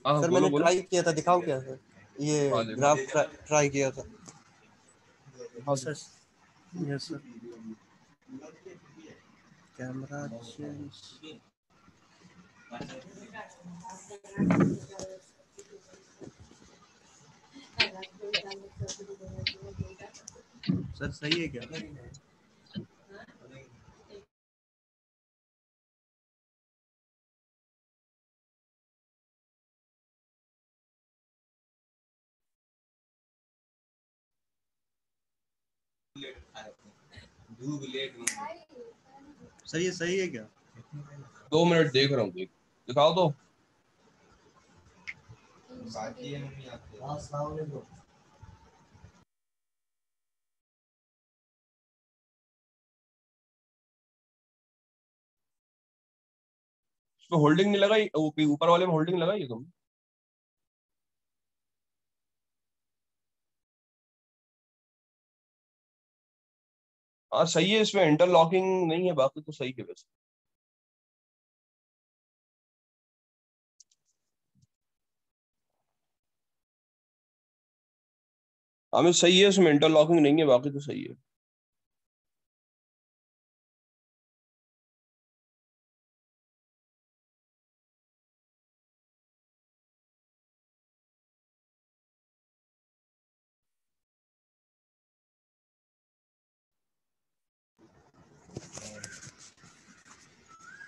हाँ सर बोलो मैंने बोलो। ट्राई किया था, दिखाऊं क्या सर? ये हाँ देखो। ग्राफ ट्राई किया था। हाँ sir yes sir, camera change. Sir सही है क्या? सर ये सही है क्या? 2 मिनट देख रहा हूँ, दिखाओ तो। इसमें होल्डिंग नहीं लगाई, ऊपर वाले में होल्डिंग लगाई है तुम? हाँ सही है, इसमें इंटरलॉकिंग नहीं है, बाकी तो सही है वैसे। हमें सही है, इसमें इंटरलॉकिंग नहीं है, बाकी तो सही है।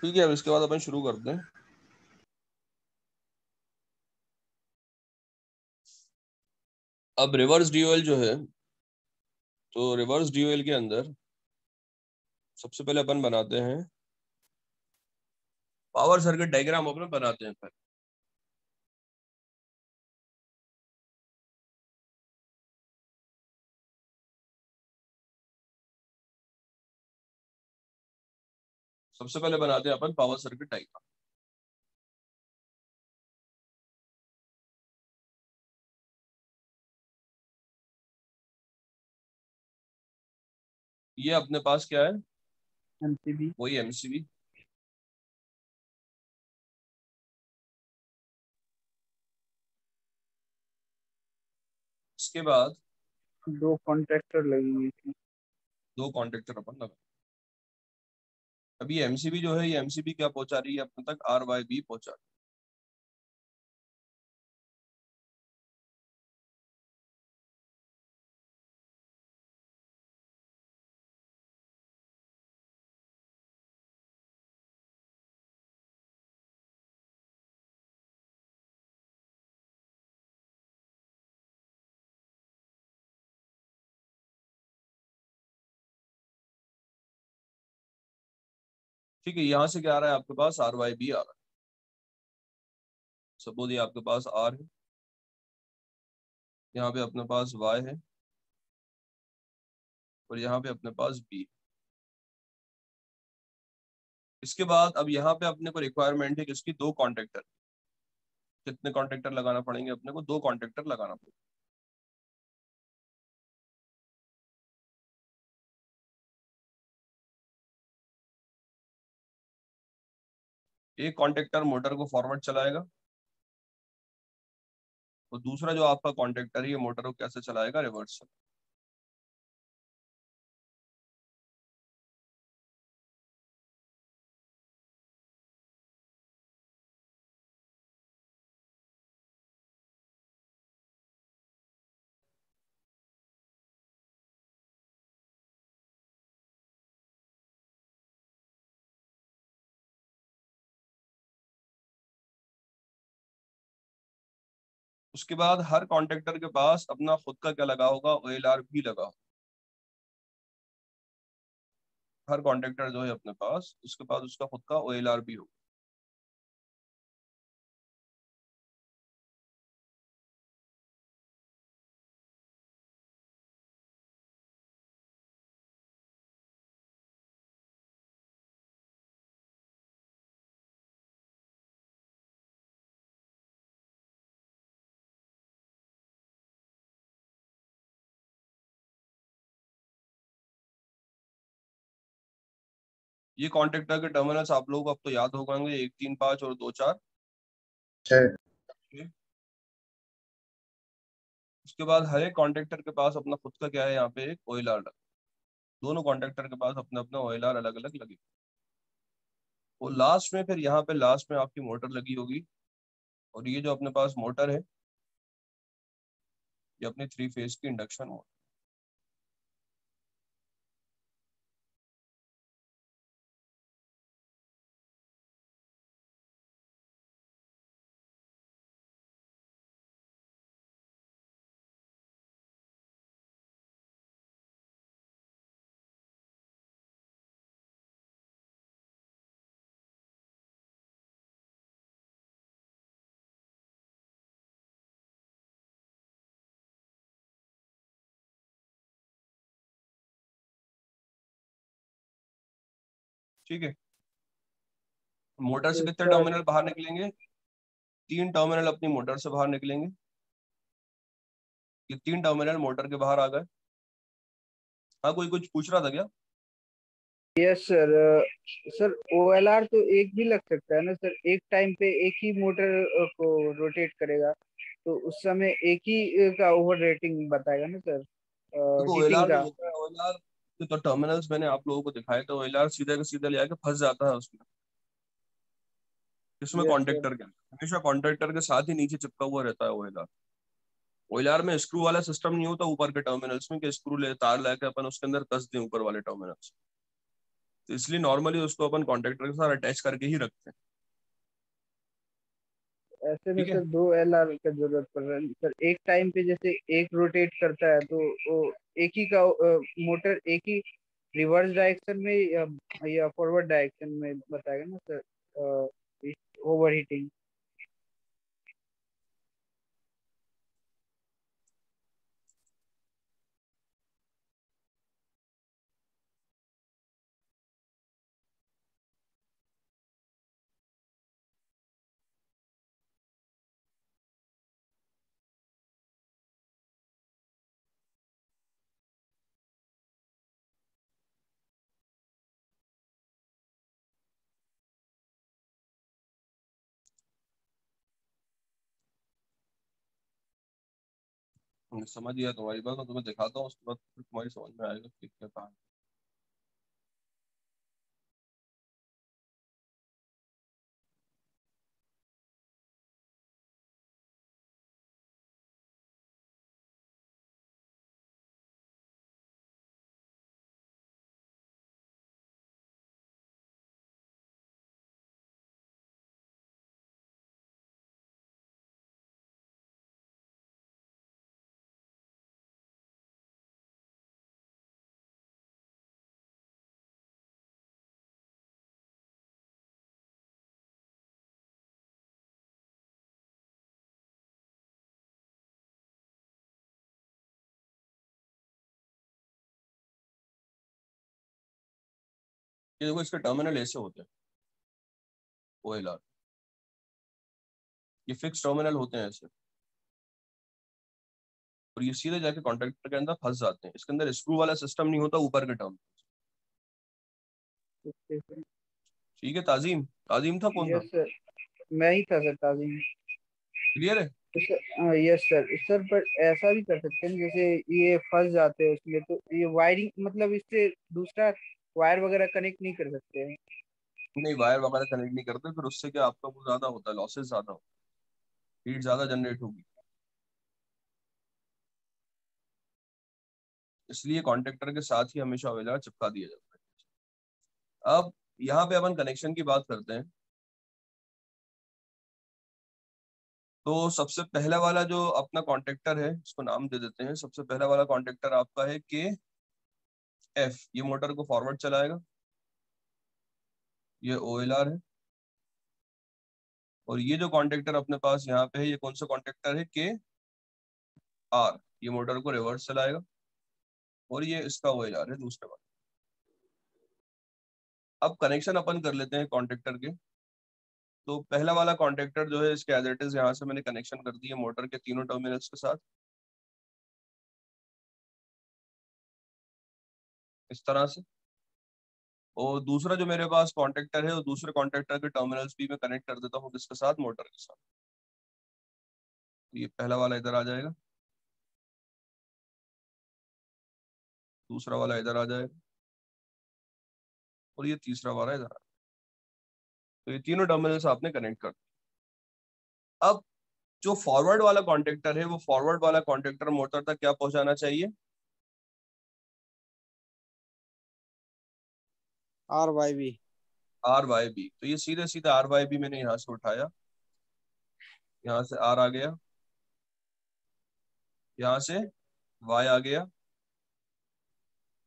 ठीक है, अब इसके बाद अपन शुरू करते हैं। अब रिवर्स ड्यूअल जो है, तो रिवर्स ड्यूअल के अंदर सबसे पहले अपन बनाते हैं पावर सर्किट डायग्राम, अपन बनाते हैं पहले। सबसे पहले बनाते हैं अपन पावर सर्किट डायग्राम। ये अपने पास क्या है? एमसीबी। वही एमसीबी। इसके बाद दो कॉन्ट्रैक्टर लगेंगे इसमें। 2 कॉन्टेक्टर अपन लगा। अभी एमसीबी जो है, ये एमसीबी क्या पहुंचा रही है अपने तक? आर वाई बी पहुंचा रही है। ठीक है, यहाँ से क्या आ रहा है आपके पास? आर वाई बी आ रहा है। सपोज ये आपके पास आर है, यहाँ पे अपने पास वाई है, और यहाँ पे अपने पास बी है। इसके बाद अब यहाँ पे अपने को रिक्वायरमेंट है किसकी? 2 कॉन्टेक्टर। कितने कॉन्टेक्टर लगाना पड़ेंगे अपने को? 2 कॉन्टेक्टर लगाना पड़ेगा। एक कॉन्टेक्टर मोटर को फॉरवर्ड चलाएगा, और दूसरा जो आपका कॉन्टेक्टर है ये मोटर को कैसे चलाएगा? रिवर्स। उसके बाद हर कॉन्ट्रेक्टर के पास अपना खुद का क्या लगा होगा? ओएलआर भी लगा होगा। हर कॉन्ट्रेक्टर जो है अपने पास, उसके पास उसका खुद का ओएलआर भी होगा। ये कॉन्ट्रेक्टर के टर्मिनल्स आप लोगों को अब तो याद हो गए होंगे, 1 3 5 और 2 4। Okay? उसके बाद हर एक कॉन्ट्रेक्टर के पास अपना खुद का क्या है, यहाँ पे एक OLR लगा। दोनों कॉन्ट्रेक्टर के पास अपना अपना OLR अलग अलग लगी। वो लास्ट में फिर यहाँ पे लास्ट में आपकी मोटर लगी होगी, और ये जो अपने पास मोटर है ये अपनी 3 फेज की इंडक्शन मोटर। ठीक है, मोटर से तो कितने सर टर्मिनल बाहर निकलेंगे? 3 टर्मिनल अपनी मोटर से बाहर निकलेंगे। ये 3 टर्मिनल मोटर के बाहर आ गए। हाँ, कोई कुछ पूछ रहा था क्या? Yes sir. सर ओएलआर तो एक भी लग सकता है ना सर, एक टाइम पे एक ही मोटर को रोटेट करेगा, तो उस समय एक ही का ओवर रेटिंग बताएगा ना सर, देखो हीटिंग OLR जो का। होता है, OLR के तो टर्मिनल्स मैंने आप लोगों को दिखाए, तो OLR सीधे का सीधा ले आके फंस जाता है उसमें। इसमें यस सर। कॉन्ट्रेक्टर के हमेशा कॉन्ट्रेक्टर के साथ ही नीचे चिपका हुआ रहता है OLR। OLR में स्क्रू वाला सिस्टम नहीं होता ऊपर के टर्मिनल्स में, कि स्क्रू ले तार लाके अपन उसके अंदर कस दें ऊपर वाले टर्मिनल्स। तो इसलिए नॉर्मली उसको अपन कॉन्ट्रेक्टर के साथ अटैच करके ही रखते हैं। ऐसे में ठीक है। सर दो एलआर का जरूरत पड़ रहा है सर, एक टाइम पे जैसे एक रोटेट करता है तो वो एक ही का मोटर एक ही रिवर्स डायरेक्शन में या फॉरवर्ड डायरेक्शन में बताएगा ना सर, ओवर हीटिंग। समझ गया तुम्हारी बात, मैं तुम्हें दिखाता हूँ, उसके बाद फिर तुम्हारी समझ में आएगा कि क्या कहा है। ये देखो, इसके टर्मिनल ऐसे होते हैं OLR। ये फिक्स टर्मिनल होते हैं ऐसे, और ये सीधे जाके कॉन्ट्रेक्टर के अंदर फंस जाते हैं। इसके अंदर स्क्रू वाला सिस्टम नहीं होता ऊपर के टर्म। ठीक है ताजीम, ताजीम था कौन था? यस सर, मैं ही था सर ताजिम। क्लियर है? तो सर यस सर, सर पर ऐसा भी कर सकते हैं जैसे ये फंस जाते हैं उसमें, तो ये वायरिंग मतलब इससे दूसरा वायर वगैरह कनेक्ट नहीं कर सकते हैं। नहीं, वायर वगैरह कनेक्ट नहीं करते, फिर उससे क्या आपका वो ज्यादा होता है, लॉसेस ज्यादा होता है, हीट ज्यादा जनरेट होगी। इसलिए कॉन्ट्रेक्टर के साथ ही हमेशा OLR चिपका दिया जाता है। अब यहाँ पे अपन कनेक्शन की बात करते हैं। तो सबसे पहला वाला जो अपना कॉन्ट्रेक्टर है, इसको नाम दे देते हैं। सबसे पहला वाला कॉन्ट्रेक्टर आपका है KF। ये मोटर को फॉरवर्ड चलाएगा। ये OLR है। और ये जो कॉन्ट्रेक्टर अपने पास यहाँ पे है, ये कौन सा कॉन्ट्रेक्टर है? KR। ये मोटर को रिवर्स चलाएगा। और ये इसका OLR है दूसरे वाला। अब कनेक्शन अपन कर लेते हैं कॉन्ट्रेक्टर के। तो पहला वाला कॉन्ट्रेक्टर जो है, इसके एज इट इज यहाँ से मैंने कनेक्शन कर दिया मोटर के तीनों टर्मिनल्स के साथ, इस तरह से। और दूसरा जो मेरे पास कॉन्ट्रेक्टर है, वो दूसरे कॉन्ट्रेक्टर के टर्मिनल्स भी मैं कनेक्ट कर देता हूँ किसके साथ? मोटर के साथ। ये पहला वाला इधर आ जाएगा, दूसरा वाला इधर आ जाएगा, और ये तीसरा वाला इधर आ जाएगा। तो ये तीनों टर्मिनल्स आपने कनेक्ट कर दिए। अब जो फॉरवर्ड वाला कॉन्टेक्टर है, वो फॉरवर्ड वाला कॉन्टेक्टर मोटर तक क्या पहुंचाना चाहिए? R Y B. R Y B. तो ये सीधे सीधे आर वाई बी मैंने यहाँ से उठाया, यहाँ से आर आ गया, यहाँ से वाई आ गया,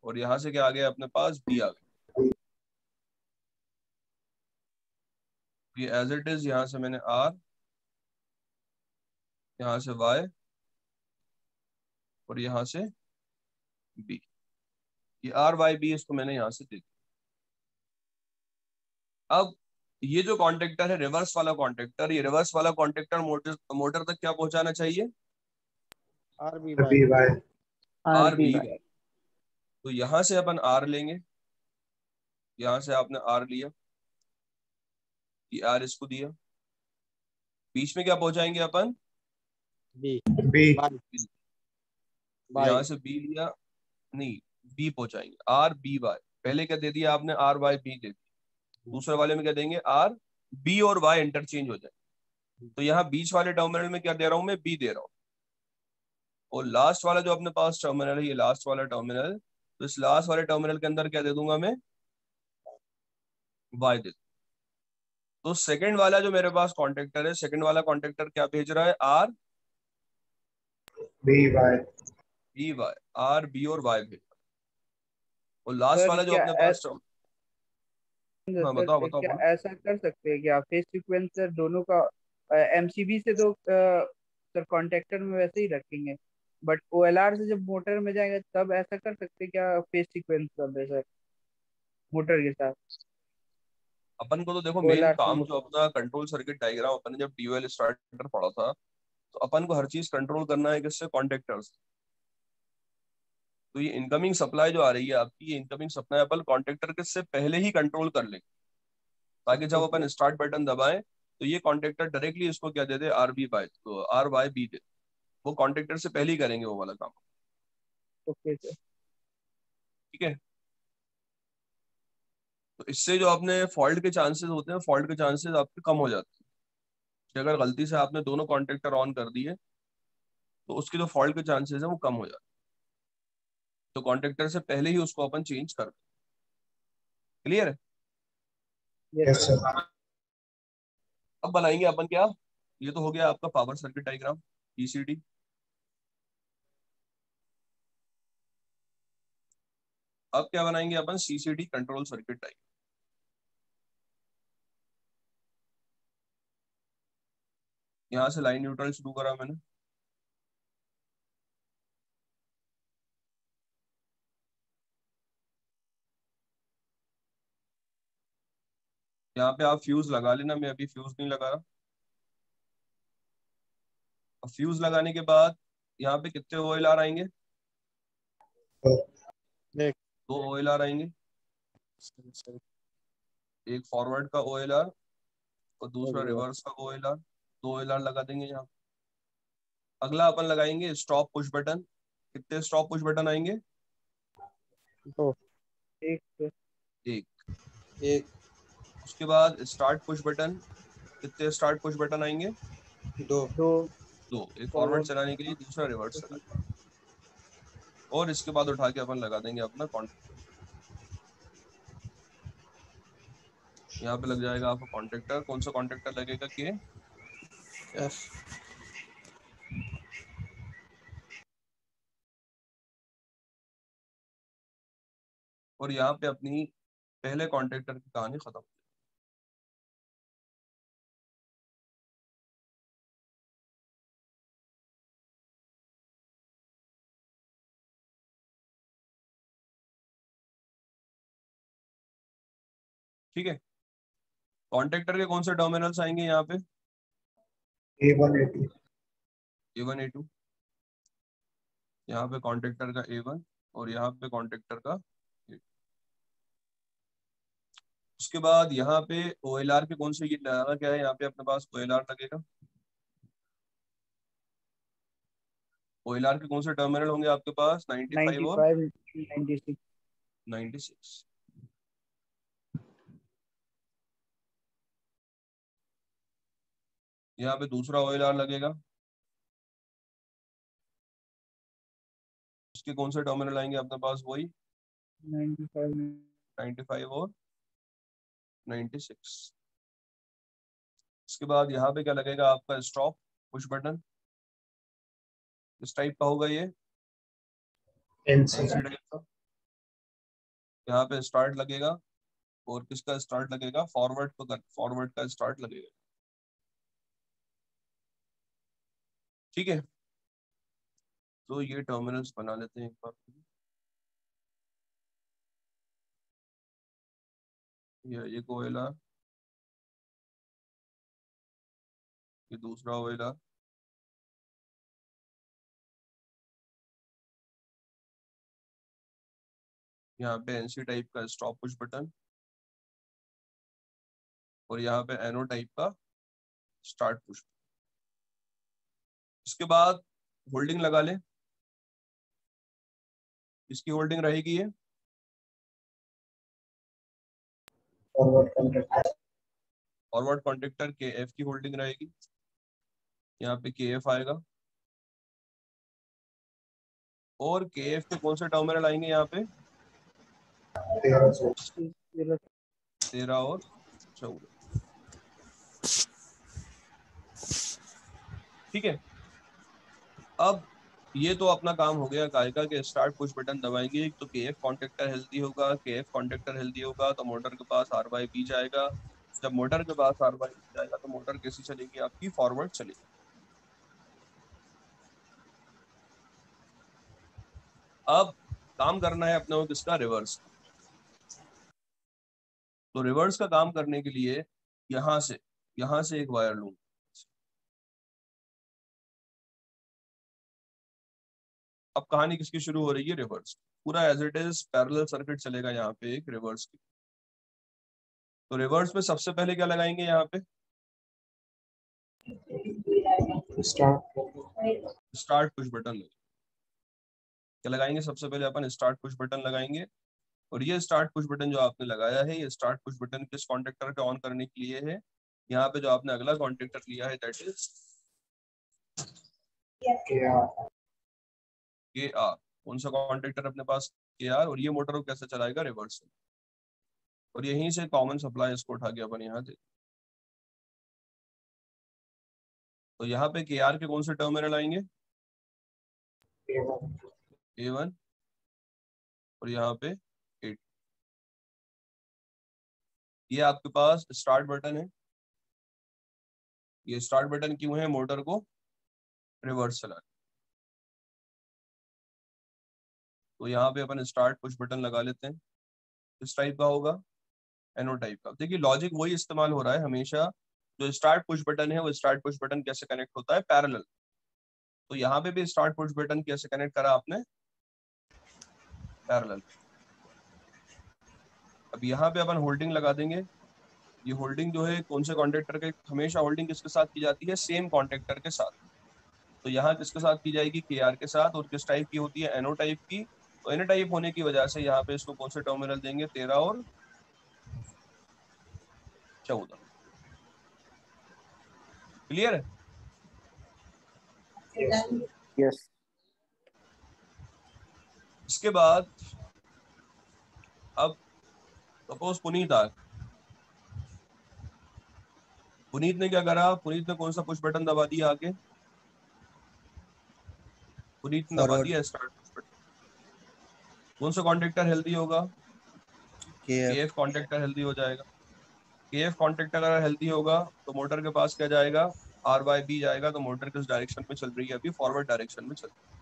और यहाँ से क्या आ गया अपने पास? बी आ गया। ये एज इट इज, यहाँ से मैंने आर, यहाँ से वाई, और यहाँ से बी। ये आर वाई बी, इसको मैंने यहाँ से दे दिया। अब ये जो कॉन्टेक्टर है रिवर्स वाला कॉन्टेक्टर, ये रिवर्स वाला कॉन्टेक्टर मोटर मोटर तक क्या पहुंचाना चाहिए? R B Y. R B Y. तो यहां से अपन आर लेंगे, यहां से आपने आर लिया, ये आर इसको दिया, बीच में क्या पहुंचाएंगे अपन? बी। बी। तो यहाँ से बी लिया, नहीं, बी पहुंचाएंगे, आर बी वाई। पहले क्या दे दिया आपने? आर वाई बी दे दिया। दूसरे वाले में क्या देंगे? आर बी और वाई इंटरचेंज हो जाए। तो यहाँ बीच वाले टर्मिनल में क्या दे रहा हूं मैं? बी दे रहा हूँ। और लास्ट वाला जो अपने पास टर्मिनल है, ये लास्ट वाला टर्मिनल, तो इस लास्ट वाले टर्मिनल के अंदर क्या दे दूंगा मैं? वाई दे दूंगा। तो सेकंड वाला जो मेरे पास कॉन्टेक्टर है, सेकंड वाला कॉन्टेक्टर क्या भेज रहा है? R B Y. B Y, R B और वाई भेज रहा है। और लास्ट सर वाला जो क्या अपने पास हाँ सर बताओ बताओ क्या बोलो। ऐसा कर सकते हैं क्या फेस सीक्वेंसर दोनों का? एमसीबी से तो सर कॉन्टेक्टर में वैसे ही रखेंगे, बट ओएलआर से जब मोटर में जाएंगे तब ऐसा कर सकते हैं क्या फेस सीक्वेंसर सर मोटर के साथ? अपन को तो देखो मेन ओएलआर से काम जो मोटर। अपना कंट्रोल सर्किट डायग्राम, अपन ने जब डीओएल स्टार्टर पढ़ा था, तो अपन को हर चीज कंट्रोल करना है किससे? कॉन्टेक्टर्स। तो ये इनकमिंग सप्लाई जो आ रही है आपकी, ये इनकमिंग सप्लाई अपन कॉन्टेक्टर के से पहले ही कंट्रोल कर लेंगे, ताकि जब अपन स्टार्ट बटन दबाएं तो ये कॉन्टेक्टर डायरेक्टली इसको क्या दे दे? आर बी बाई, तो आर वाई बी दे। वो कॉन्टेक्टर से पहले ही करेंगे वो वाला काम। Okay sir. ठीक है। तो इससे जो अपने फॉल्ट के चांसेस होते हैं, फॉल्ट के चांसेस आपके कम हो जाते हैं। कि अगर गलती से आपने दोनों कॉन्टेक्टर ऑन कर दिए, तो उसके जो फॉल्ट के चांसेस हैं वो कम हो जाते हैं। तो कॉन्ट्रेक्टर से पहले ही उसको अपन चेंज कर दें। क्लियर है? Yes sir. अब बनाएंगे अपन क्या? ये तो हो गया आपका पावर सर्किट डायग्राम, पीसीडी। अब क्या बनाएंगे अपन? CCD, control circuit diagram. यहाँ से लाइन न्यूट्रल शुरू करा मैंने, यहाँ पे आप फ्यूज लगा लेना, मैं अभी फ्यूज नहीं लगा रहा। अब फ्यूज लगाने के बाद यहाँ पे कितने ओएलआर आएंगे? एक। दो ओएलआर आएंगे, एक फॉरवर्ड का ओएलआर और दूसरा रिवर्स का ओएलआर। दो ओएलआर लगा देंगे यहाँ। अगला अपन लगाएंगे स्टॉप पुश बटन। कितने स्टॉप पुश बटन आएंगे? दो। एक सर। एक। एक। उसके बाद स्टार्ट पुश बटन। कितने स्टार्ट पुश बटन आएंगे? दो। दो। दो। एक फॉरवर्ड फॉरवर्ड। चलाने के लिए, दूसरा रिवर्स चलाने के लिए। और इसके बाद उठा के अपन लगा देंगे अपना कॉन्टेक्टर। यहाँ पे लग जाएगा आपका कॉन्टेक्टर। कौन सा कॉन्टेक्टर लगेगा? के एफ। और यहाँ पे अपनी पहले कॉन्ट्रेक्टर की कहानी खत्म। ठीक है। कॉन्ट्रेक्टर के कौन से टर्मिनल्स आएंगे यहाँ पे? A1 A2। A1 A2। यहाँ पे कॉन्ट्रेक्टर का A1 और यहाँ पे कॉन्ट्रेक्टर का A2। उसके बाद यहाँ पे OLR के कौन से, ये लगाना क्या है? यहाँ पे अपने पास OLR लगेगा। OLR के कौन से टर्मिनल होंगे आपके पास? 95 और 96। 96। यहाँ पे दूसरा OLR लगेगा, उसके कौन से टर्मिनल आएंगे आपके पास? वही 95 और 96। इसके बाद यहाँ पे क्या लगेगा आपका? स्टॉप पुश बटन, इस टाइप का होगा ये, NC टाइप का। यहाँ पे स्टार्ट लगेगा, और किसका स्टार्ट लगेगा? फॉरवर्ड का स्टार्ट लगेगा। ठीक है, तो ये टर्मिनल्स बना लेते हैं एक बार। ये एक OLR, ये दूसरा OLR, यहाँ पे NC टाइप का स्टॉप पुश बटन, और यहाँ पे NO टाइप का स्टार्ट पुश। इसके बाद होल्डिंग लगा ले, इसकी होल्डिंग रहेगी ये फॉरवर्ड कॉन्टेक्टर KF की होल्डिंग रहेगी। यहाँ पे KF आएगा, और KF के कौन से टर्मिनल आएंगे यहाँ पे? 13 और 14। ठीक है, अब ये तो अपना काम हो गया काय का कि स्टार्ट पुश बटन दबाएंगे तो KF कॉन्टेक्टर हेल्दी होगा। KF कॉन्टेक्टर हेल्दी होगा तो मोटर के पास R/B जाएगा। जब मोटर के पास R/B जाएगा तो मोटर कैसी चलेगी? आपकी फॉरवर्ड चलेगी। अब काम करना है अपने को किसका? रिवर्स। तो रिवर्स का काम करने के लिए यहां से एक वायर लूंगा। अब कहानी किसकी शुरू हो रही है? रिवर्स। पूरा as it is parallel circuit चलेगा यहाँ पे एक रिवर्स की। तो रिवर्स में सबसे पहले क्या लगाएंगे? यहाँ पे स्टार्ट पुश बटन लगाएंगे। क्या लगाएंगे? सबसे पहले अपन स्टार्ट पुश बटन लगाएंगे। और ये स्टार्ट पुश बटन जो आपने लगाया है, ये स्टार्ट पुश बटन किस कॉन्टेक्टर के ऑन करने के लिए है? यहाँ पे जो आपने अगला कॉन्टेक्टर लिया है दैट इज KR। कौन सा कॉन्टेक्टर अपने पास? KR। और ये मोटर को कैसे चलाएगा? रिवर्स। और यहीं से कॉमन सप्लाई इसको उठा के अपन यहाँ दे। तो यहाँ पे KR के कौन से टर्मिनल आएंगे? A1 और यहाँ पे 8। ये आपके पास स्टार्ट बटन है। ये स्टार्ट बटन क्यों है? मोटर को रिवर्स चलाना। तो यहाँ पे अपन स्टार्ट पुश बटन लगा लेते हैं। इस टाइप का होगा, NO टाइप का। देखिए लॉजिक वही इस्तेमाल हो रहा है हमेशा। जो स्टार्ट पुश बटन है वो स्टार्ट पुश बटन कैसे कनेक्ट होता है? पैरेलल। तो यहाँ पे भी स्टार्ट पुश बटन कैसे कनेक्ट करा आपने? पैरेलल। अब यहाँ पे अपन होल्डिंग लगा देंगे। ये होल्डिंग जो है कौन से कॉन्टेक्टर के? हमेशा होल्डिंग किसके साथ की जाती है? सेम कॉन्टेक्टर के साथ। तो यहाँ किसके साथ की जाएगी? KR के साथ। और किस टाइप की होती है? NO टाइप की। तो N टाइप होने की वजह से यहाँ पे इसको कौन से टर्मिनल देंगे? 13 और 14। क्लियर है? यस। इसके बाद अब सपोज पुनीत आ, पुनीत ने क्या करा? पुनीत ने कौन सा पुश बटन दबा दिया आगे? पुनीत ने दबा फॉरवर्ड दिया स्टार्ट पुश बटन। कौन सा कॉन्टेक्टर हेल्दी होगा? KF KF कॉन्टेक्टर हेल्दी हो जाएगा। KF कॉन्टेक्टर अगर हेल्दी होगा तो मोटर के पास क्या जाएगा? R/B जाएगा। तो मोटर किस डायरेक्शन में चल रही है? अभी फॉरवर्ड डायरेक्शन में चल रही है।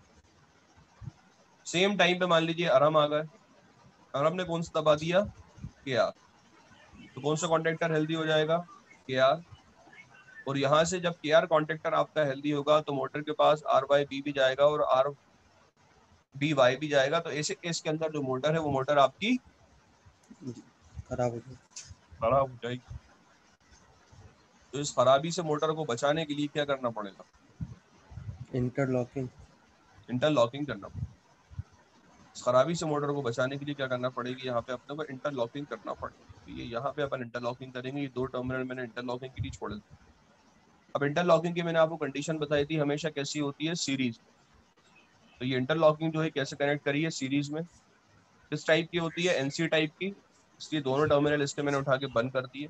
सेम टाइम पे मान लीजिए अरम आ गए। अरम ने कौन सा दबा दिया? KR। तो कौन सा कॉन्टेक्टर हेल्दी हो जाएगा? KR। और यहाँ से जब KR कॉन्टेक्टर आपका हेल्दी होगा तो मोटर के पास R/B भी जाएगा और RBY भी जाएगा। तो ऐसे केस के अंदर जो मोटर है वो मोटर आपकी खराब हो गया। खराब हो जाएगी। तो इस खराबी से मोटर को बचाने के लिए क्या करना पड़ेगा? इंटरलॉकिंग। इंटरलॉकिंग करना पड़ेगा। इस खराबी से मोटर को बचाने के लिए क्या करना पड़ेगी, यहाँ पे अपने को इंटरलॉकिंग करना पड़ेगा। तो ये यहाँ पे अपन इंटरलॉकिंग करेंगे, ये 2 टर्मिनल मैंने इंटरलॉकिंग के लिए छोड़ दी। अब इंटरलॉकिंग की मैंने आपको कंडीशन बताई थी, हमेशा कैसी होती है, सीरीज। तो ये इंटरलॉकिंग जो है कैसे कनेक्ट करी है, सीरीज में। किस टाइप की होती है, एनसी टाइप की, इसलिए दोनों टर्मिनल इसके मैंने उठा के बंद कर दिए।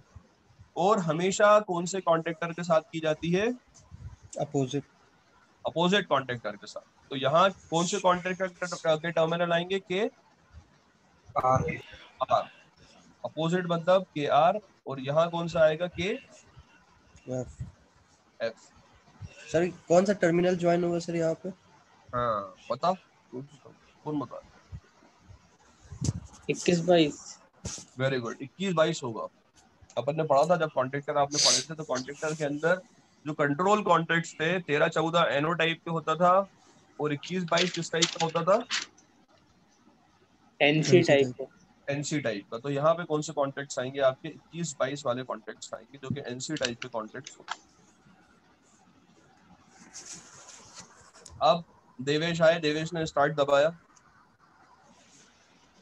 और हमेशा कौन से कॉन्टेक्टर के साथ की जाती है, अपोजिट। अपोजिट कॉन्टेक्टर के साथ। तो यहाँ कौन से कॉन्टेक्टर के टर्मिनल आएंगे, के आर। आर, अपोजिट मतलब के आर। और यहाँ कौन सा आएगा, के एफ। एफ। सर कौन सा टर्मिनल ज्वाइन होगा सर यहाँ पे? हाँ बता, कौन बता। 21-22। वेरी गुड, 21-22 होगा। अपन ने पढ़ा था जब कॉन्ट्रेक्टर आपने पढ़े थे, तो कॉन्ट्रेक्टर के अंदर जो कंट्रोल कॉन्ट्रैक्ट्स थे 13-14 एनो टाइप के होता था, और 21-22 किस टाइप का होता था, एनसी टाइप टाइप। का। एनसी टाइप का। तो यहाँ पे कौन से कॉन्ट्रैक्ट्स आएंगे आपके, 21-22 वाले कॉन्ट्रैक्ट्स आएंगे, जो कि एनसी टाइप के कॉन्ट्रैक्ट्स होते हैं। अब देवेश आए, देवेश ने स्टार्ट दबाया।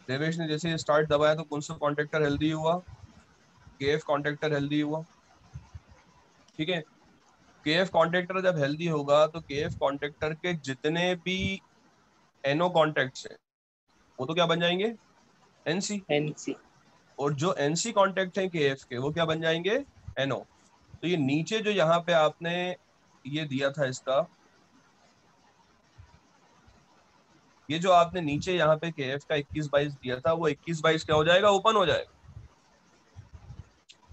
देवेश ने जैसे स्टार्ट दबाया तो कौन सा कॉन्ट्रैक्टर हेल्दी हुआ, केएफ कॉन्ट्रैक्टर हेल्दी हुआ। ठीक है, केएफ कॉन्ट्रैक्टर जब हेल्दी होगा तो केएफ कॉन्ट्रैक्टर के जितने भी एनओ कॉन्ट्रैक्ट्स हैं वो तो क्या बन जाएंगे, एनसी। एनसी। और जो एनसी कॉन्टैक्ट हैं केएफ के, वो क्या बन जाएंगे, एनओ। तो ये नीचे जो यहाँ पे आपने ये दिया था इसका, ये जो आपने नीचे यहाँ पे केएफ का 21-22 दिया था, वो 21-22 क्या हो जाएगा, ओपन हो जाएगा।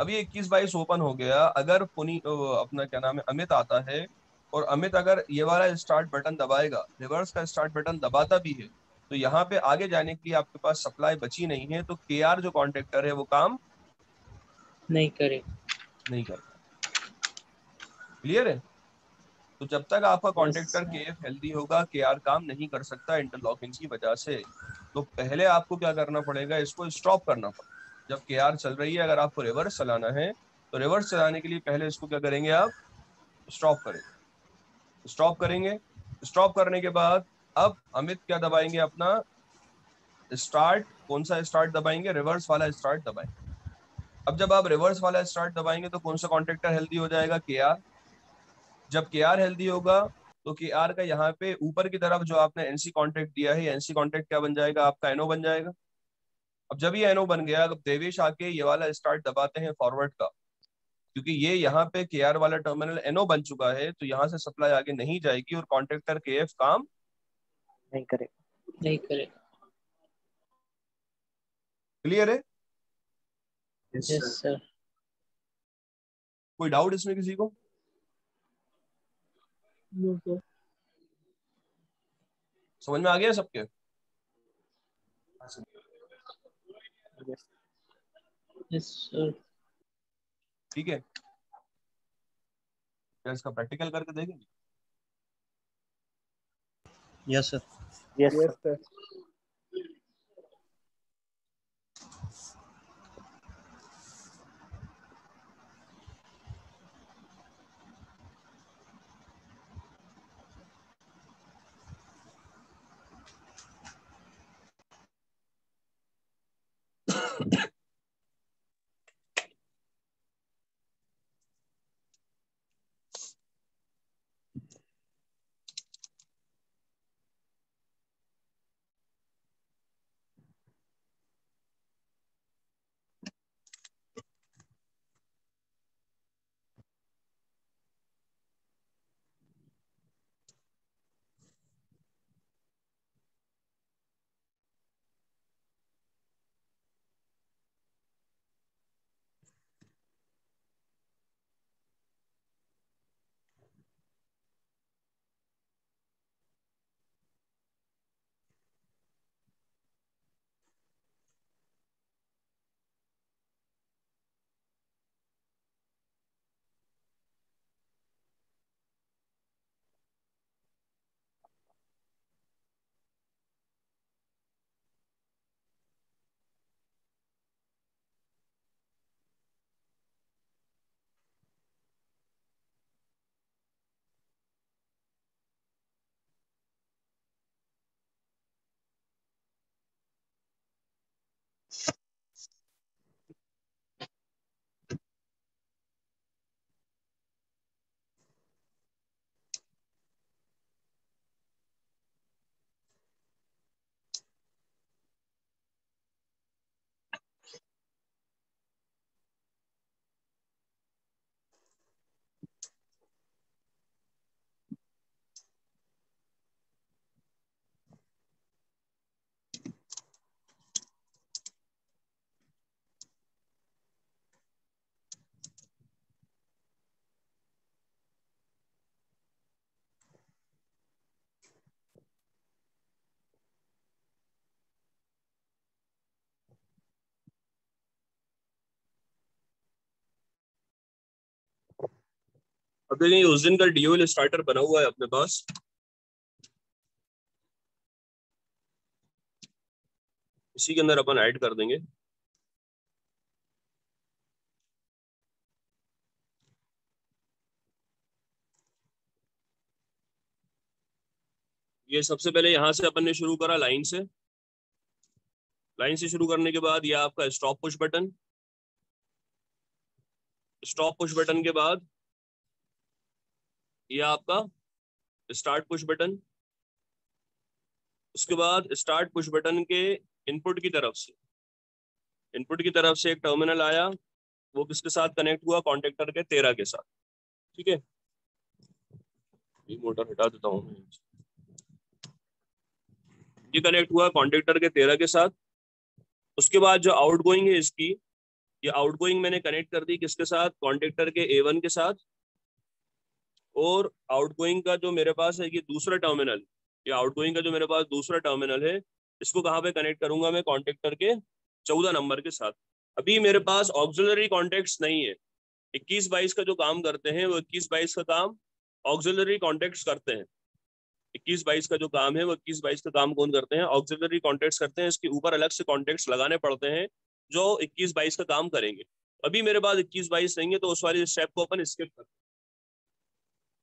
अब ये 21-22 ओपन हो गया। अगर अपना क्या नाम है, अमित आता है, और अमित अगर ये वाला स्टार्ट बटन दबाएगा, रिवर्स का स्टार्ट बटन दबाता भी है, तो यहाँ पे आगे जाने के लिए आपके पास सप्लाई बची नहीं है, तो केआर जो कॉन्ट्रैक्टर है वो काम नहीं करे। नहीं करता। क्लियर है। तो जब तक आपका yes contractor sir. KF healthy होगा, केआर काम नहीं कर सकता इंटरलॉकिंग की वजह से। तो पहले आपको क्या करना पड़ेगा, इसको स्टॉप करना पड़ेगा। जब केआर चल रही है, अगर आपको रिवर्स चलाना है, तो रिवर्स चलाने के लिए पहले इसको क्या करेंगे, आप स्टॉप करेंगे। स्टॉप करेंगे, स्टॉप करने के बाद अब अमित क्या दबाएंगे, अपना स्टार्ट। कौन सा स्टार्ट दबाएंगे, रिवर्स वाला स्टार्ट दबाएंगे। अब जब आप रिवर्स वाला स्टार्ट दबाएंगे तो कौन सा कॉन्ट्रैक्टर हेल्दी हो जाएगा, केआर। जब केआर हेल्दी होगा तो केआर का यहाँ पे ऊपर की तरफ जो आपने एनसी कॉन्ट्रैक्ट दिया है, एनसी कॉन्ट्रैक्ट क्या बन जाएगा, आपका एनओ बन जाएगा। अब जब ये एनओ बन गया, अब देवेश आके ये वाला स्टार्ट दबाते हैं फॉरवर्ड का, क्योंकि ये यहाँ पे केआर वाला टर्मिनल एनओ बन चुका है, तो यहाँ से सप्लाई आगे नहीं जाएगी और कॉन्ट्रैक्टर केएफ काम नहीं करे। नहीं करे। क्लियर है। Yes sir. कोई डाउट इसमें किसी को, समझ में आ गया सबके। Yes sir. ठीक है, क्या इसका प्रैक्टिकल करके देखेंगे। Yes sir. Yes yes sir. Sir. अब देखिए उस दिन का ड्यूल स्टार्टर बना हुआ है अपने पास। इसी के अंदर अपन ऐड कर देंगे। ये सबसे पहले यहां से अपन ने शुरू करा लाइन से। लाइन से शुरू करने के बाद ये आपका stop push button. Stop push button के बाद ये आपका स्टार्ट पुश बटन। उसके बाद स्टार्ट पुश बटन के इनपुट की तरफ से एक टर्मिनल आया, वो किसके साथ कनेक्ट हुआ? कॉन्टेक्टर के 13 के साथ। ठीक है, ये मोटर हटा देता हूँ मैं। ये कनेक्ट हुआ कॉन्टेक्टर के 13 के साथ। उसके बाद जो आउटगोइंग है इसकी, ये आउटगोइंग मैंने कनेक्ट कर दी किसके साथ? कॉन्टेक्टर के A1 के साथ। और आउटगोइंग का जो मेरे पास है ये दूसरा टर्मिनल, ये आउटगोइंग का जो मेरे पास दूसरा टर्मिनल है, इसको कहाँ पे कनेक्ट करूंगा मैं? कॉन्टेक्टर के 14 नंबर के साथ। अभी मेरे पास ऑक्सिलरी कॉन्टेक्ट्स नहीं है। 21-22 का जो काम करते हैं वो 21-22 का काम ऑक्सिलरी कॉन्टेक्ट्स करते हैं। 21-22 का जो काम है वो 21-22 का काम कौन करते हैं? ऑक्सिलरी कॉन्टेक्ट्स करते हैं। इसके ऊपर अलग से कॉन्टेक्ट्स लगाने पड़ते हैं जो 21-22 का काम करेंगे। अभी मेरे पास 21-22 नहीं है तो उस वाली स्टेप को अपन स्किप करते हैं।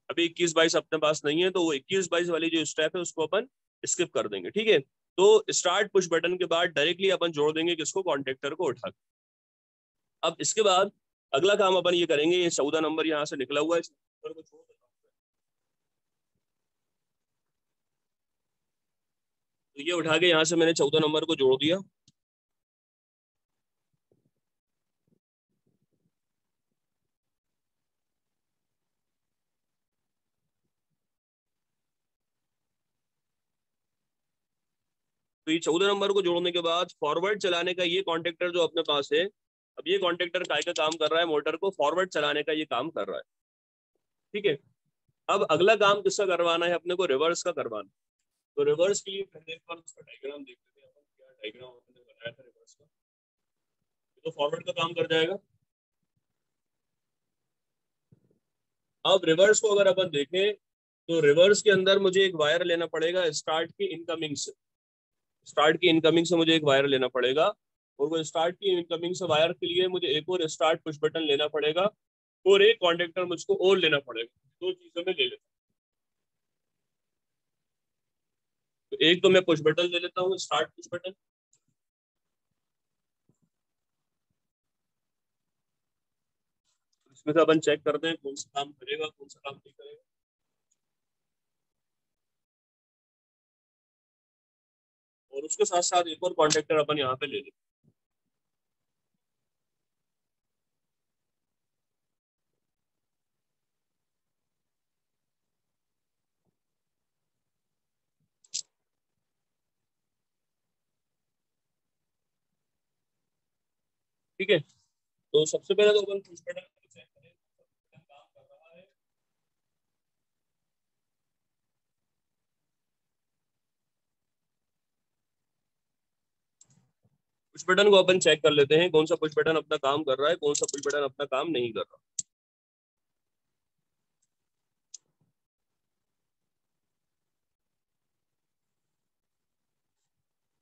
अभी 21-22 अपने पास नहीं है तो वो 21-22 वाली जो स्टेप है उसको अपन स्किप कर देंगे। ठीक है, तो स्टार्ट पुश बटन के बाद डायरेक्टली अपन जोड़ देंगे किसको? कॉन्टेक्टर को उठा। अब इसके बाद अगला काम अपन ये करेंगे, ये 14 नंबर यहाँ से निकला हुआ है, इस नंबर को छोड़ देता हूं। तो ये उठा के यहाँ से मैंने 14 नंबर को जोड़ दिया। तो ये 14 नंबर को जोड़ने के बाद फॉरवर्ड चलाने का ये कॉन्टेक्टर जो अपने पास है, अब ये कॉन्टेक्टर काय का काम कर रहा है? मोटर को फॉरवर्ड चलाने का ये काम कर रहा है। ठीक है, अब अगला काम किसका करवाना है अपने को? रिवर्स का करवाना। तो रिवर्स के लिए पहले एक बार उसका डायग्राम देख लेते हैं अपन, क्या डायग्राम अपने बनाया था रिवर्स का। तो फॉरवर्ड का काम कर जाएगा। अब रिवर्स को अगर अपन देखें तो रिवर्स के अंदर मुझे एक वायर लेना पड़ेगा स्टार्ट की इनकमिंग से। स्टार्ट की इनकमिंग से मुझे एक वायर लेना पड़ेगा, और वो स्टार्ट की इनकमिंग से वायर के लिए मुझे एक और स्टार्ट पुश बटन लेना पड़ेगा, और एक कॉन्टेक्टर मुझको और लेना पड़ेगा। दो चीजें मैं ले लेता हूँ। तो एक तो मैं पुश बटन ले लेता हूँ, स्टार्ट पुश बटन। इसमें से अपन चेक करते हैं कौन सा काम करेगा कौन सा काम नहीं करेगा। और उसके साथ साथ एक और कॉन्टेक्टर अपन यहाँ पे ले लेते हैं। ठीक है, तो सबसे पहले तो अपन पुश बटन चेक करें काम कर रहा है। पुश बटन को अपन चेक कर लेते हैं कौन सा पुश बटन अपना काम कर रहा है, कौन सा पुश बटन अपना काम नहीं कर रहा।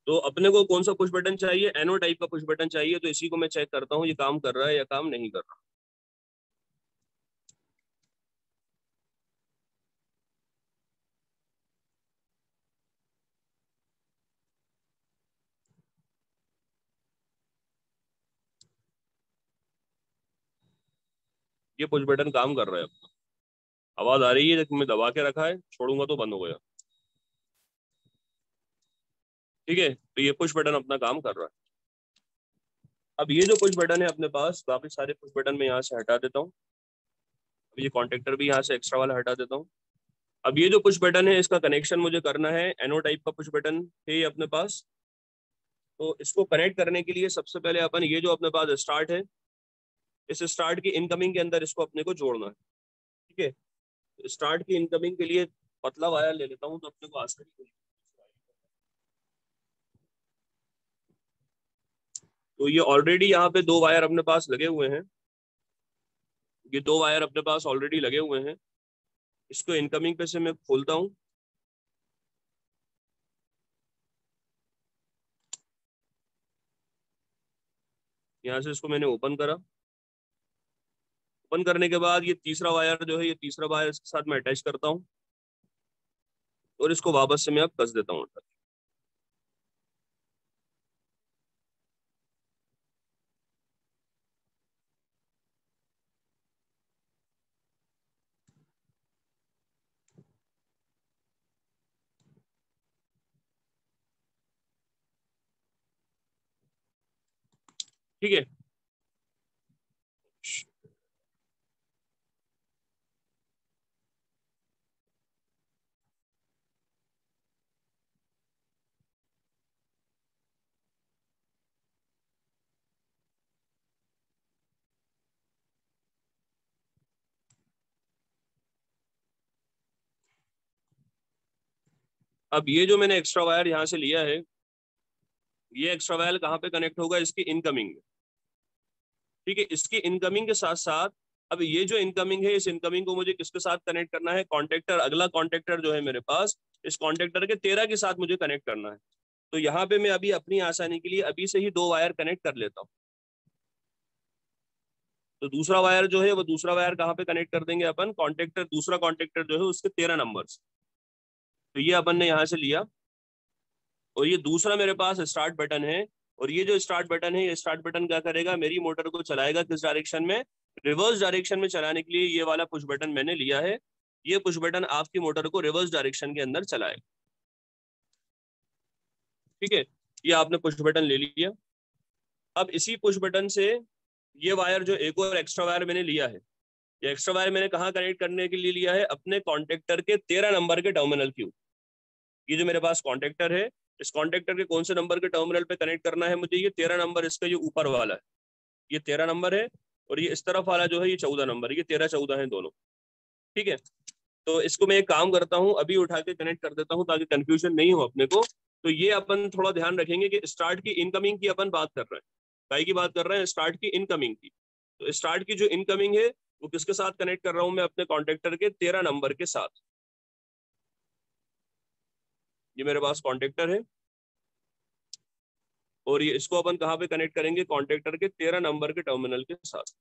तो अपने को कौन सा पुश बटन चाहिए? एनो टाइप का पुश बटन चाहिए। तो इसी को मैं चेक करता हूँ ये काम कर रहा है या काम नहीं कर रहा। ये पुश बटन काम कर रहा है अपना। आवाज आ रही है, मैं दबा के रखा है, छोड़ूंगा तो बंद हो गया। ठीक है, तो ये पुश बटन अपना काम कर रहा है। अब ये जो पुश बटन है अपने पास, बाकी सारे पुश बटन मैं यहाँ से हटा देता हूँ। अब ये कॉन्टेक्टर भी यहाँ से एक्स्ट्रा वाला हटा देता हूँ। अब ये जो पुश बटन है इसका कनेक्शन मुझे करना है, एनो टाइप का पुश बटन है ये अपने पास। तो इसको कनेक्ट करने के लिए सबसे पहले अपन ये जो अपने पास स्टार्ट है, इस स्टार्ट की इनकमिंग के अंदर इसको अपने को जोड़ना है। ठीक है, स्टार्ट की इनकमिंग के लिए पतला वायर ले लेता हूँ तो अपने को आसानी होगी। तो ये ऑलरेडी यहाँ पे दो वायर अपने पास लगे हुए हैं। ये 2 वायर अपने पास ऑलरेडी लगे हुए हैं। इसको इनकमिंग पे से मैं खोलता हूँ। यहाँ से इसको मैंने ओपन करा। ओपन करने के बाद ये तीसरा वायर जो है, ये तीसरा वायर इसके साथ मैं अटैच करता हूँ और इसको वापस से मैं अब कस देता हूँ। ठीक है। अब ये जो मैंने एक्स्ट्रा वायर यहाँ से लिया है, ये एक्स्ट्रा वायर कहाँ पे कनेक्ट होगा? इसकी इनकमिंग में। ठीक है, इसकी इनकमिंग के साथ साथ अब ये जो इनकमिंग है, इस इनकमिंग को मुझे किसके साथ कनेक्ट करना है? कॉन्टेक्टर, अगला कॉन्टेक्टर जो है मेरे पास, इस कॉन्टेक्टर के 13 के साथ मुझे कनेक्ट करना है। तो यहाँ पे मैं अभी अपनी आसानी के लिए अभी से ही 2 वायर कनेक्ट कर लेता हूँ। तो दूसरा वायर जो है वो दूसरा वायर कहाँ पे कनेक्ट कर देंगे अपन? कॉन्टेक्टर, दूसरा कॉन्टेक्टर जो है उसके 13 नंबर। तो ये अपन ने यहाँ से लिया और ये दूसरा मेरे पास स्टार्ट बटन है। और ये जो स्टार्ट बटन है, ये स्टार्ट बटन क्या करेगा? मेरी मोटर को चलाएगा किस डायरेक्शन में? रिवर्स डायरेक्शन में चलाने के लिए ये वाला पुश बटन मैंने लिया है। ये पुश बटन आपकी मोटर को रिवर्स डायरेक्शन के अंदर चलाएगा। ठीक है, ये आपने पुश बटन ले लिया। अब इसी पुश बटन से ये वायर जो एक और एक्स्ट्रा वायर मैंने लिया है, ये एक्स्ट्रा वायर मैंने कहाँ कनेक्ट करने के लिए लिया है? अपने कॉन्टेक्टर के 13 नंबर के टर्मिनल के ऊपर। ये जो मेरे पास कॉन्टेक्टर है, इस कॉन्टेक्टर के कौन से नंबर के टर्मिनल पे कनेक्ट करना है मुझे? ये 13 नंबर, इसका ये ऊपर वाला है, ये 13 नंबर है। और ये इस तरफ वाला जो है ये 14 नंबर, ये 13-14 है दोनों। ठीक है, तो इसको मैं एक काम करता हूँ, अभी उठा के कनेक्ट कर देता हूँ ताकि कंफ्यूजन नहीं हो अपने को। तो ये अपन थोड़ा ध्यान रखेंगे कि स्टार्ट की इनकमिंग की अपन बात कर रहे हैं। काय की बात कर रहे हैं? स्टार्ट की इनकमिंग की। तो स्टार्ट की जो इनकमिंग है वो किसके साथ कनेक्ट कर रहा हूँ मैं? अपने कॉन्टेक्टर के 13 नंबर के साथ। ये मेरे पास कॉन्टेक्टर है और ये इसको अपन कहाँ पे कनेक्ट करेंगे? कॉन्टेक्टर के 13 नंबर के टर्मिनल के साथ।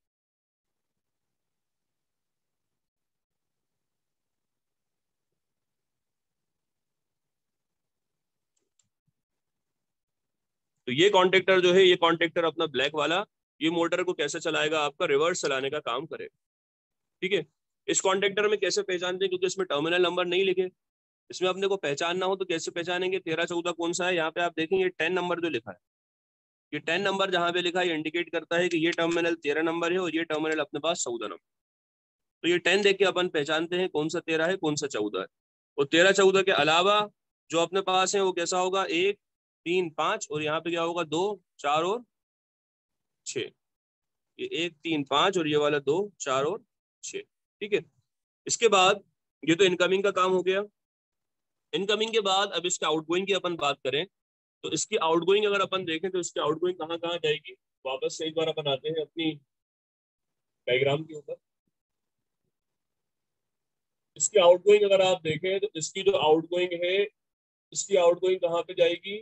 तो ये कॉन्टेक्टर जो है, ये कॉन्टेक्टर अपना ब्लैक वाला, ये मोटर को कैसे चलाएगा? आपका रिवर्स चलाने का काम करेगा। ठीक है, इस कॉन्टेक्टर में कैसे पहचानते हैं? क्योंकि इसमें टर्मिनल नंबर नहीं लिखे। इसमें अपने को पहचानना हो तो कैसे पहचानेंगे? 13-14 कौन सा है? यहाँ पे आप देखेंगे 10 नंबर जो लिखा है, ये 10 नंबर जहाँ पे लिखा है, ये इंडिकेट करता है कि ये टर्मिनल 13 नंबर है और ये टर्मिनल अपने पास 14 नंबर। तो ये 10 देख के अपन पहचानते हैं कौन सा 13 है, कौन सा 14 है। और 13-14 के अलावा जो अपने पास है वो कैसा होगा? 1, 3, 5 और यहाँ पे क्या होगा? 2, 4 और 6। ये 1, 3, 5 और ये वाला 2, 4 और 6। ठीक है, इसके बाद ये तो इनकमिंग का काम हो गया। इनकमिंग के बाद अब इसके आउटगोइंग की अपन बात करें तो इसकी आउटगोइंग अगर अपन देखें तो इसकी आउटगोइंग कहाँ कहाँ जाएगी? वापस से एक बार अपन आते हैं अपनी डायग्राम के ऊपर। इसकी आउटगोइंग अगर आप देखें तो इसकी जो आउटगोइंग है, इसकी आउटगोइंग कहाँ पे जाएगी?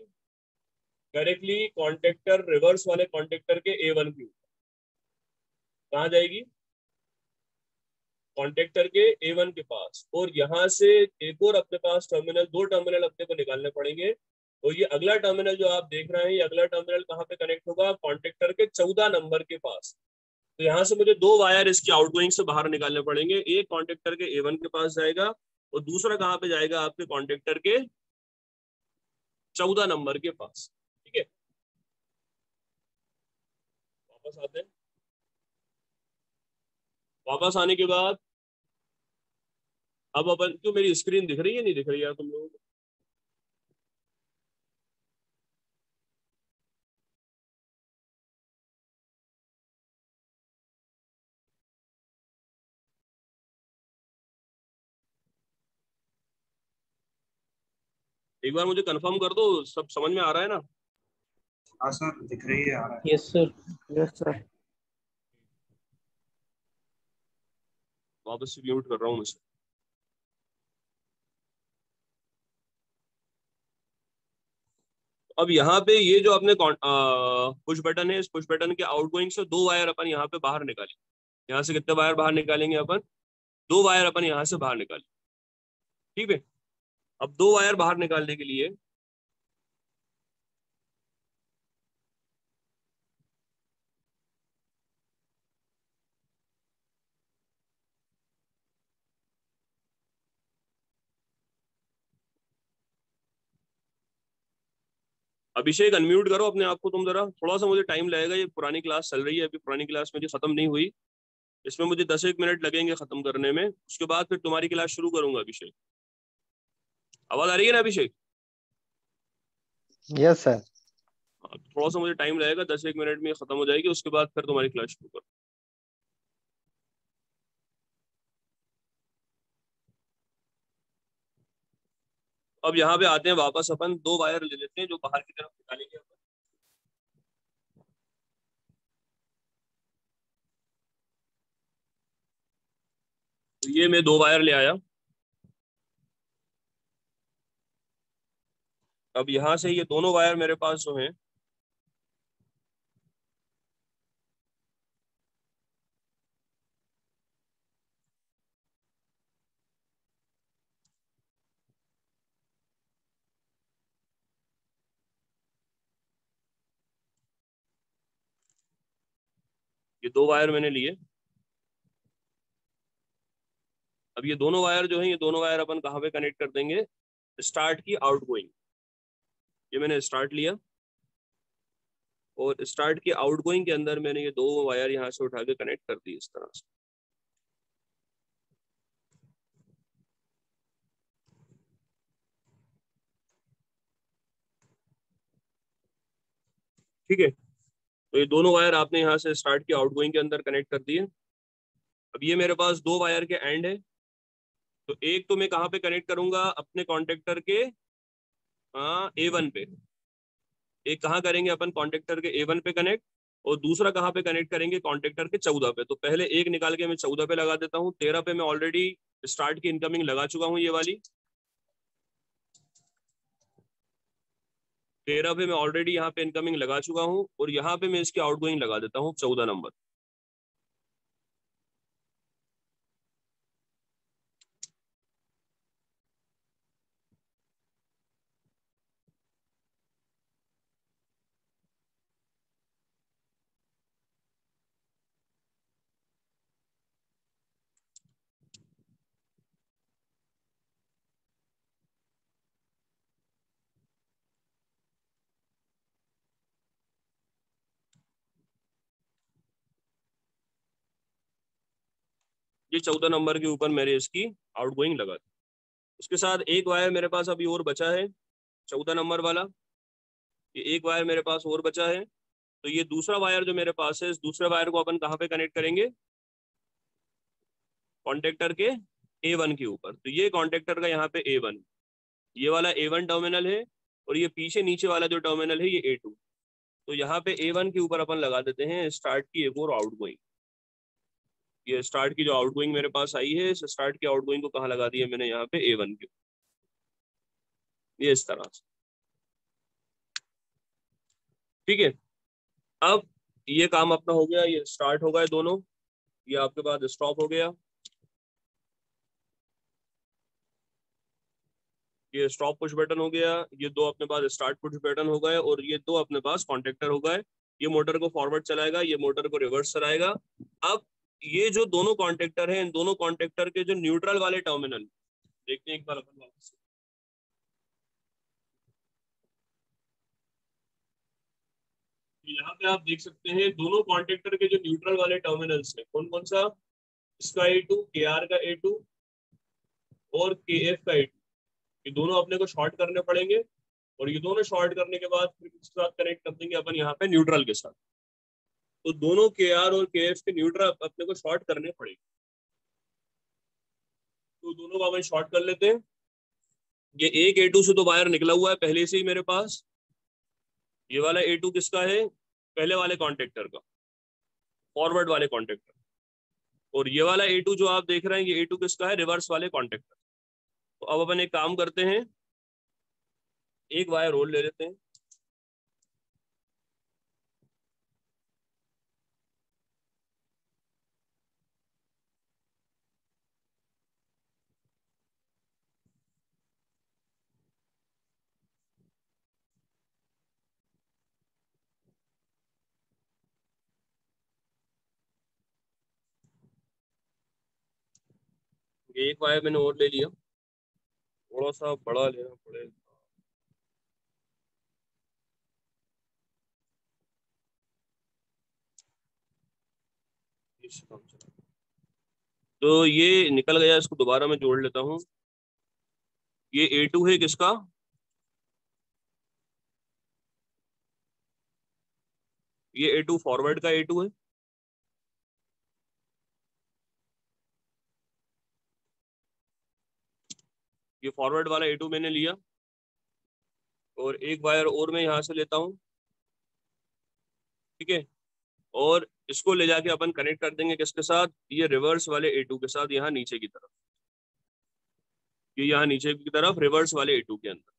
डायरेक्टली कॉन्टेक्टर, रिवर्स वाले कॉन्टेक्टर के A1 के ऊपर। कहाँ जाएगी? कॉन्टेक्टर के A1 के पास। और यहाँ से एक और अपने पास टर्मिनल, 2 टर्मिनल अपने को निकालने पड़ेंगे। और ये अगला टर्मिनल जो आप देख रहे हैं, ये अगला टर्मिनल कहाँ पे कनेक्ट होगा? कॉन्टेक्टर के 14 नंबर के पास। तो यहाँ से मुझे 2 वायर इसकी आउटगोइंग से बाहर निकालने पड़ेंगे। एक कॉन्टेक्टर के A1 के पास जाएगा और दूसरा कहाँ पे जाएगा? आपके कॉन्टेक्टर के 14 नंबर के पास। ठीक है, वापस आते हैं। वापस आने के बाद अब अपन, क्यों मेरी स्क्रीन दिख रही है नहीं दिख रही है तुम लोगों को? एक बार मुझे कंफर्म कर दो, सब समझ में आ रहा है ना? हाँ सर, दिख रही है, आ रहा है। Yes sir. Yes sir. वापस से म्यूट कर रहा हूँ इसे। अब यहाँ पे ये जो अपने पुश बटन है, इस पुश बटन के आउटगोइंग से 2 वायर अपन यहाँ पे बाहर निकालेंगे। यहाँ से कितने वायर बाहर निकालेंगे अपन? 2 वायर अपन यहाँ से बाहर निकालेंगे। ठीक है, अब 2 वायर बाहर निकालने के लिए अभिषेक अनम्यूट करो अपने आप को तुम जरा, थोड़ा सा मुझे टाइम लगेगा, ये पुरानी क्लास चल रही है, अभी पुरानी क्लास मेरी खत्म नहीं हुई, इसमें मुझे 10-1 मिनट लगेंगे खत्म करने में, उसके बाद फिर तुम्हारी क्लास शुरू करूंगा। अभिषेक, आवाज आ रही है ना अभिषेक? Yes sir. थोड़ा सा मुझे टाइम लगेगा, 10-1 मिनट में खत्म हो जाएगी, उसके बाद फिर तुम्हारी क्लास शुरू करो। अब यहाँ पे आते हैं वापस, अपन 2 वायर ले लेते हैं जो बाहर की तरफ निकालेंगे अपन। तो ये मैं 2 वायर ले आया। अब यहाँ से ये दोनों वायर मेरे पास जो हैं, ये 2 वायर मैंने लिए। अब ये दोनों वायर जो है, ये दोनों वायर अपन कहाँ पे कनेक्ट कर देंगे? स्टार्ट की आउटगोइंग। ये मैंने स्टार्ट लिया और स्टार्ट की आउटगोइंग के अंदर मैंने ये 2 वायर यहाँ से उठा के कनेक्ट कर दी इस तरह से। ठीक है, तो ये दोनों वायर आपने यहाँ से स्टार्ट की आउटगोइंग के अंदर कनेक्ट कर दिए। अब ये मेरे पास 2 वायर के एंड है, तो एक तो मैं कहाँ पे कनेक्ट करूंगा? अपने कॉन्टेक्टर के A1 पे। एक कहाँ करेंगे अपन? कॉन्टेक्टर के A1 पे कनेक्ट, और दूसरा कहाँ पे कनेक्ट करेंगे? कॉन्टेक्टर के 14 पे। तो पहले एक निकाल के मैं 14 पे लगा देता हूँ। 13 पे मैं ऑलरेडी स्टार्ट की इनकमिंग लगा चुका हूँ, ये वाली 13 पे मैं ऑलरेडी यहाँ पे इनकमिंग लगा चुका हूँ, और यहाँ पे मैं इसकी आउटगोइंग लगा देता हूँ 14 नंबर। ये 14 नंबर के ऊपर मेरे इसकी आउटगोइंग लगा दी। उसके साथ एक वायर मेरे पास अभी और बचा है 14 नंबर वाला, ये एक वायर मेरे पास और बचा है। तो ये दूसरा वायर जो मेरे पास है, इस दूसरे वायर को अपन कहाँ पे कनेक्ट करेंगे? कॉन्टेक्टर के A1 के ऊपर। तो ये कॉन्टेक्टर का यहाँ पे A1, ये वाला A1 टर्मिनल है, और ये पीछे नीचे वाला जो टर्मिनल है ये A2। तो यहाँ पे A1 के ऊपर अपन लगा देते हैं स्टार्ट की एक और आउटगोइंग। ये स्टार्ट की जो आउटगोइंग मेरे पास आई है, इस स्टार्ट की आउटगोइंग को कहाँ लगा दिया मैंने? यहाँ पे A1 के, ये इस तरह से। ठीक है, अब ये काम अपना हो गया, ये स्टार्ट हो गए दोनों, ये आपके पास स्टॉप हो गया, ये स्टॉप पुश बटन हो गया, ये 2 अपने पास स्टार्ट पुश बटन हो गए, और ये 2 अपने पास कॉन्टेक्टर हो गए। ये मोटर को फॉरवर्ड चलाएगा, ये मोटर को रिवर्स चलाएगा। अब ये जो दोनों कॉन्टेक्टर हैं, इन दोनों कॉन्टेक्टर के जो न्यूट्रल वाले टर्मिनल देखते हैं एक बार अपन वापस। यहाँ पे आप देख सकते हैं दोनों कॉन्टेक्टर के जो न्यूट्रल वाले टर्मिनल्स हैं, कौन कौन सा? इसका A2, KR का A2 और KF का A2, ये दोनों अपने को शॉर्ट करने पड़ेंगे, और ये दोनों शॉर्ट करने के बाद फिर इसके साथ कनेक्ट कर देंगे अपन यहाँ पे न्यूट्रल के साथ। तो दोनों KR और KF के न्यूट्रल अपने को शॉर्ट करने पड़ेंगे, तो दोनों को अपन शॉर्ट कर लेते हैं। ये एक A2 से तो वायर निकला हुआ है पहले से ही मेरे पास। ये वाला A2 किसका है? पहले वाले कॉन्टेक्टर का, फॉरवर्ड वाले कॉन्टेक्टर। और ये वाला A2 जो आप देख रहे हैं, ये A2 किसका है? रिवर्स वाले कॉन्टेक्टर। तो अब अपन एक काम करते हैं, एक वायर और ले लेते हैं। ये एक वायर मैंने और ले लिया, थोड़ा सा बड़ा लेना पड़ेगा। इससे काम चला। तो ये निकल गया, इसको दोबारा मैं जोड़ लेता हूँ। ये A2 है किसका? ये A2 फॉरवर्ड का A2 है। ये फॉरवर्ड वाला A2 मैंने लिया, और एक वायर और मैं यहाँ से लेता हूँ, ठीक है। और इसको ले जाके अपन कनेक्ट कर देंगे किसके साथ? ये रिवर्स वाले A2 के साथ, यहाँ नीचे की तरफ। ये यहाँ नीचे की तरफ रिवर्स वाले A2 के अंदर।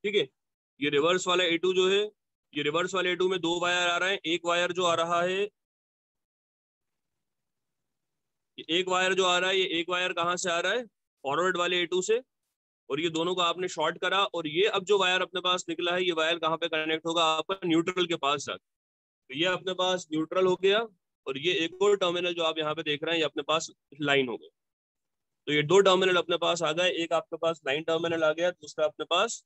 ठीक है, ये रिवर्स वाला A2 जो है, ये रिवर्स वाले A2 में दो वायर आ रहे हैं। एक वायर जो आ रहा है, एक वायर जो आ रहा है, ये एक वायर कहाँ से आ रहा है? फॉरवर्ड वाले A2 से। और ये दोनों को आपने शॉर्ट करा, और ये अब जो वायर अपने पास निकला है, ये वायर कहाँ पे कनेक्ट होगा? आपका न्यूट्रल के पास जाकर। तो ये अपने पास न्यूट्रल हो गया, और ये एक और टर्मिनल जो आप यहाँ पे देख रहे हैं, ये अपने पास लाइन हो गई। तो ये दो टर्मिनल अपने पास आ गए, एक आपके पास लाइन टर्मिनल आ गया, दूसरा अपने पास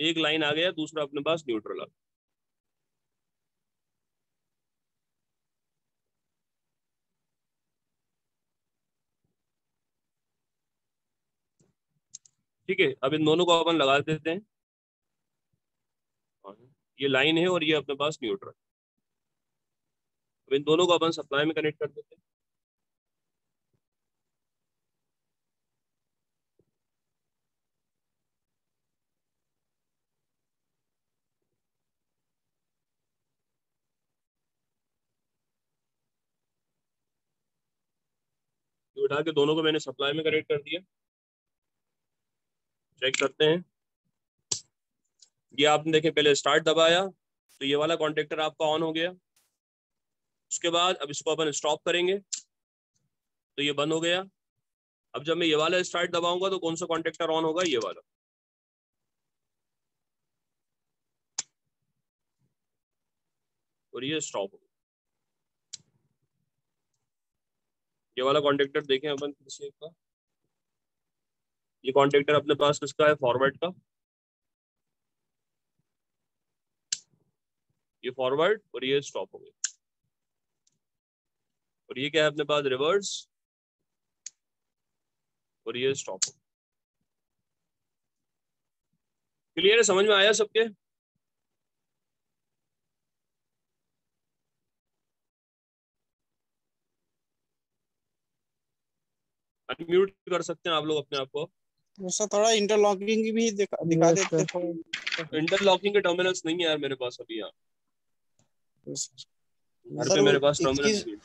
एक लाइन आ गया, दूसरा अपने पास न्यूट्रल आ गया। ठीक है, अब इन दोनों को अपन लगा देते हैं। ये लाइन है और ये अपने पास न्यूट्रल। अब इन दोनों को अपन सप्लाई में कनेक्ट कर देते हैं। ये उठा के दोनों को मैंने सप्लाई में कनेक्ट कर दिया। चेक करते हैं। ये आपने देखे, पहले स्टार्ट दबाया तो ये वाला कॉन्टेक्टर आपका ऑन हो गया। उसके बाद अब इसको अपन स्टॉप करेंगे तो ये बंद हो गया। अब जब मैं ये वाला स्टार्ट दबाऊंगा तो कौन सा कॉन्टेक्टर ऑन होगा? ये वाला। और ये स्टॉप हो गया। ये वाला कॉन्टेक्टर देखें अपन किसी का। ये कॉन्टेक्टर अपने पास किसका है? फॉरवर्ड का। ये फॉरवर्ड और ये स्टॉप हो गया। और ये क्या है अपने पास? रिवर्स। और ये स्टॉप हो गया। क्लियर है? समझ में आया सबके? अनम्यूट कर सकते हैं आप लोग अपने आप को। उसका थोड़ा इंटरलॉकिंग भी दिखा देते थोड़ा। इंटरलॉकिंग के टर्मिनल्स नहीं है यार मेरे पास अभी। यहाँ घर पे सर मेरे वो पास टर्मिनल्स 21 नहीं।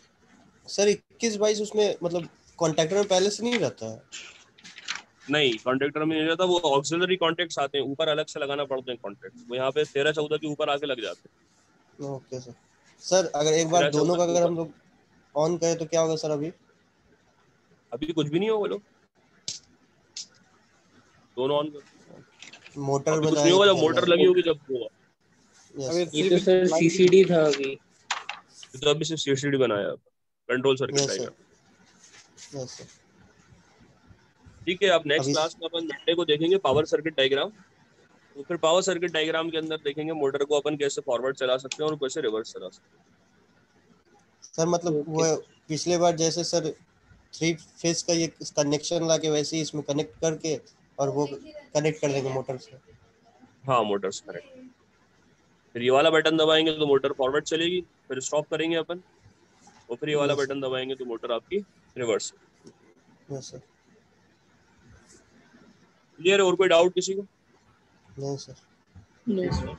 सर 21-22 उसमें मतलब कॉन्ट्रैक्टर में पहले से नहीं रहता है? नहीं, कॉन्ट्रैक्टर में नहीं रहता। वो ऑक्सिलरी कॉन्टैक्ट्स आते हैं, ऊपर अलग से लगाना पड़ते हैं कॉन्टैक्ट्स। वो यहाँ पे 13-14 के ऊपर आके लग जाते हैं। Okay sir. सर अगर एक बार 13-14 दोनों का के अगर हम ऊपर। लोग ऑन करें तो क्या होगा सर? अभी कुछ भी नहीं होगा लोग, दोनों ऑन कर। मोटर अभी में कुछ नहीं होगा, जब जाएगा। मोटर लगी होगी जब होगा। यस ये तो सर CCD था अभी। तो अभी सिर्फ CCD बनाया, control circuit yes sir. Diagram. Yes sir. ठीक है, अब नेक्स्ट अभी क्लास में अपन मंडे को देखेंगे पावर सर्किट डायग्राम। तो फिर पावर सर्किट डायग्राम के अंदर देखेंगे मोटर को अपन कैसे फॉरवर्ड चला सकते हैं और कैसे रिवर्स चला सकते हैं। सर मतलब वो पिछले बार जैसे सर 3 फेज का ये कनेक्शन ला के वैसे ही इसमें कनेक्ट करके और वो कनेक्ट कर देंगे मोटर से। हाँ मोटर से करेक्ट। फिर ये वाला बटन दबाएंगे तो मोटर फॉरवर्ड चलेगी, फिर स्टॉप करेंगे अपन और फिर ये वाला Yes, बटन दबाएंगे तो मोटर आपकी रिवर्स। yes, sir. क्लियर है? और कोई डाउट किसी को? नहीं सर। नहीं सर।